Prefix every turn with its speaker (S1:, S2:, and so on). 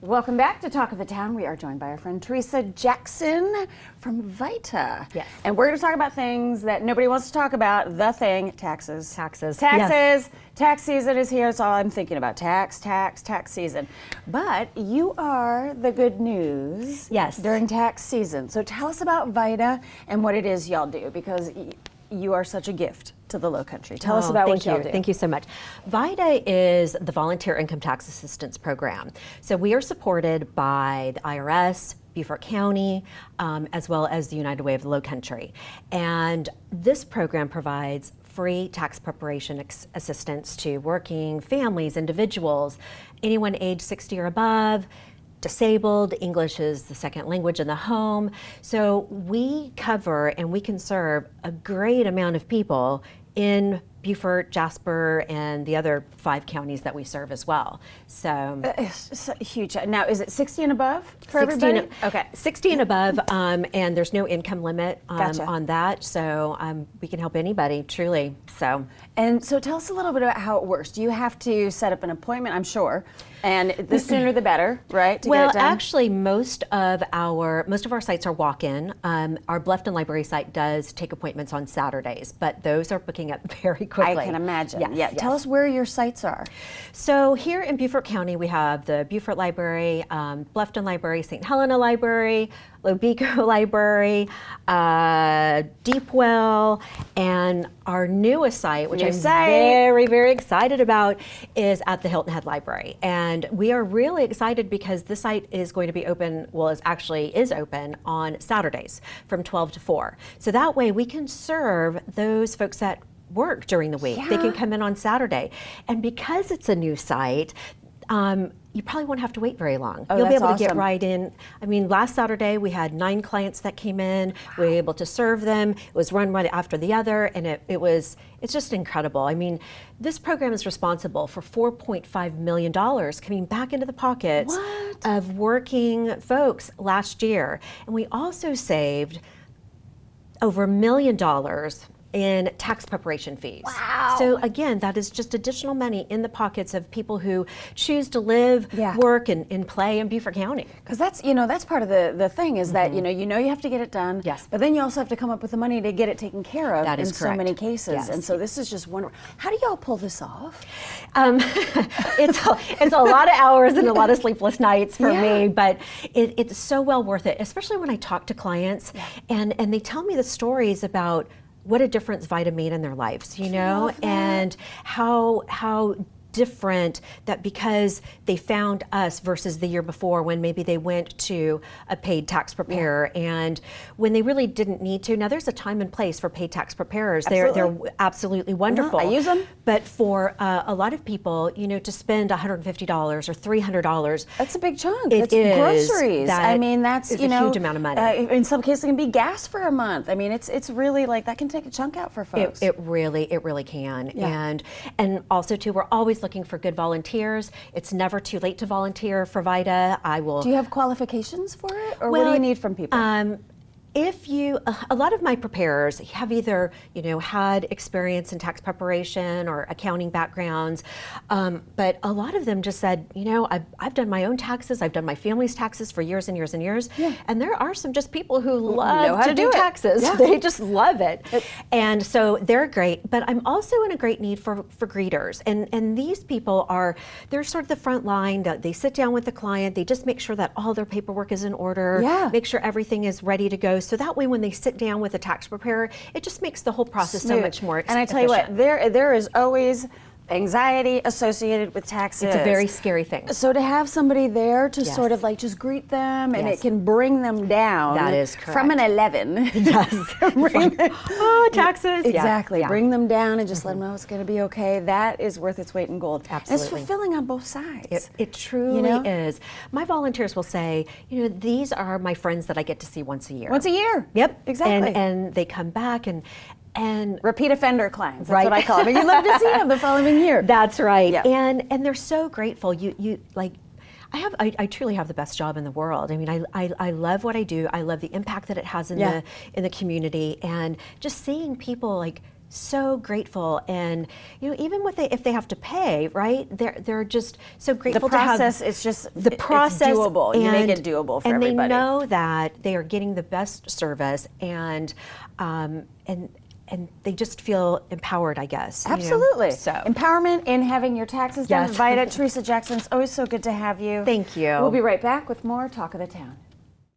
S1: Welcome back to Talk of the Town. We are joined by our friend Theresa Jackson from VITA.
S2: Yes.
S1: And we're going to talk about things that nobody wants to talk about. The thing, taxes.
S2: Taxes.
S1: Taxes.
S2: Yes.
S1: Tax season is here. That's all I'm thinking about. Tax season. But you are the good news.
S2: Yes.
S1: During tax season. So tell us about VITA and what it is y'all do, because you are such a gift to the Lowcountry. Tell us about what y'all do.
S2: Thank you so much. VITA is the Volunteer Income Tax Assistance Program. So we are supported by the IRS, Beaufort County, as well as the United Way of the Lowcountry. And this program provides free tax preparation assistance to working families, individuals, anyone age 60 or above, disabled. English is the second language in the home. So we cover and we can serve a great amount of people in Beaufort, Jasper, and the other 5 counties that we serve as well. So
S1: it's huge. Now, is it 60 and above for everybody? Okay.
S2: 60 and above, and there's no income limit
S1: Gotcha.
S2: on that. So we can help anybody, truly.
S1: And so tell us a little bit about how it works. Do you have to set up an appointment, I'm sure, and the sooner the better, right?
S2: Well, actually, most of our sites are walk-in. Our Bluffton Library site does take appointments on Saturdays, but those are booking up very quickly.
S1: I can imagine.
S2: Yes,
S1: yeah.
S2: yes.
S1: Tell us where your sites are.
S2: So here in Beaufort County, we have the Beaufort Library, Bluffton Library, St. Helena Library, Lobeco Library, Deepwell, and our newest site, which I'm very, very excited about, is at the Hilton Head Library. And we are really excited because this site is going to be open, well, it actually is open on Saturdays from 12 to 4. So that way we can serve those folks that work during the week.
S1: Yeah.
S2: They can come in on Saturday. And because it's a new site, you probably won't have to wait very long.
S1: Oh,
S2: You'll be
S1: that's
S2: able to get
S1: awesome.
S2: right in. I mean, last Saturday we had 9 clients that came in. We were able to serve them. It was one right after the other, and it's just incredible. I mean, this program is responsible for $4.5 million coming back into the pockets of working folks last year. And we also saved over $1 million in tax preparation fees.
S1: Wow.
S2: So again, that is just additional money in the pockets of people who choose to live,
S1: Yeah.
S2: work, and play in Beaufort County.
S1: Because that's part of the thing is that you have to get it done.
S2: Yes.
S1: But then you also have to come up with the money to get it taken care of.
S2: That is
S1: in so
S2: correct.
S1: many cases.
S2: Yes.
S1: And so this is just wonderful. How do y'all pull this off?
S2: It's a lot of hours and a lot of sleepless nights for
S1: Yeah.
S2: me, but it's so well worth it, especially when I talk to clients and they tell me the stories about what a difference VITA made in their lives, and how different that because they found us versus the year before when maybe they went to a paid tax preparer and when they really didn't need to. Now there's a time and place for paid tax preparers. They're absolutely wonderful.
S1: I use them.
S2: But for a lot of people, to spend $150 or $300,
S1: That's a big chunk.
S2: It
S1: It's
S2: is.
S1: groceries.
S2: That
S1: That's
S2: is a huge amount of money.
S1: In some cases, it can be gas for a month. I mean, it's really like that can take a chunk out for folks.
S2: It really can.
S1: Yeah.
S2: And also too, we're always looking for good volunteers. It's never too late to volunteer for VITA.
S1: Do you have qualifications for it, or what do you need from people?
S2: A lot of my preparers have either, had experience in tax preparation or accounting backgrounds, but a lot of them just said, I've done my own taxes, I've done my family's taxes for years and years and years, and there are some just people who love to do taxes.
S1: Yeah.
S2: They just love it. And so they're great, but I'm also in a great need for greeters, and these people they're sort of the front line. That they sit down with the client, they just make sure that all their paperwork is in order, make sure everything is ready to go. So that way when they sit down with a tax preparer, it just makes the whole process so much more efficient.
S1: And I tell you what, there is always anxiety associated with taxes.
S2: It's a very scary thing.
S1: So to have somebody there to sort of like just greet them and it can bring them down.
S2: That is correct.
S1: From an 11.
S2: Yes. Taxes.
S1: Exactly. Yeah. Bring them down and just let them know it's going to be okay. That is worth its weight in gold.
S2: Absolutely.
S1: And it's fulfilling on both sides.
S2: It truly is. My volunteers will say, these are my friends that I get to see once a year.
S1: Once a year.
S2: Yep.
S1: Exactly.
S2: And they come back and
S1: repeat offender clients. That's what I call them. And you love to see them the following year.
S2: That's right.
S1: Yeah.
S2: And they're so grateful. I truly have the best job in the world. I mean, I love what I do. I love the impact that it has in the community, and just seeing people so grateful, and even if they have to pay, right? They're just so grateful
S1: The process,
S2: to have
S1: it's just
S2: the process.
S1: It's doable. You make it doable for everybody.
S2: And they know that they are getting the best service, and they just feel empowered, I guess.
S1: Absolutely.
S2: So
S1: empowerment in having your taxes done.
S2: Yes.
S1: VITA, Theresa Jackson, it's always so good to have you.
S2: Thank you.
S1: We'll be right back with more Talk of the Town.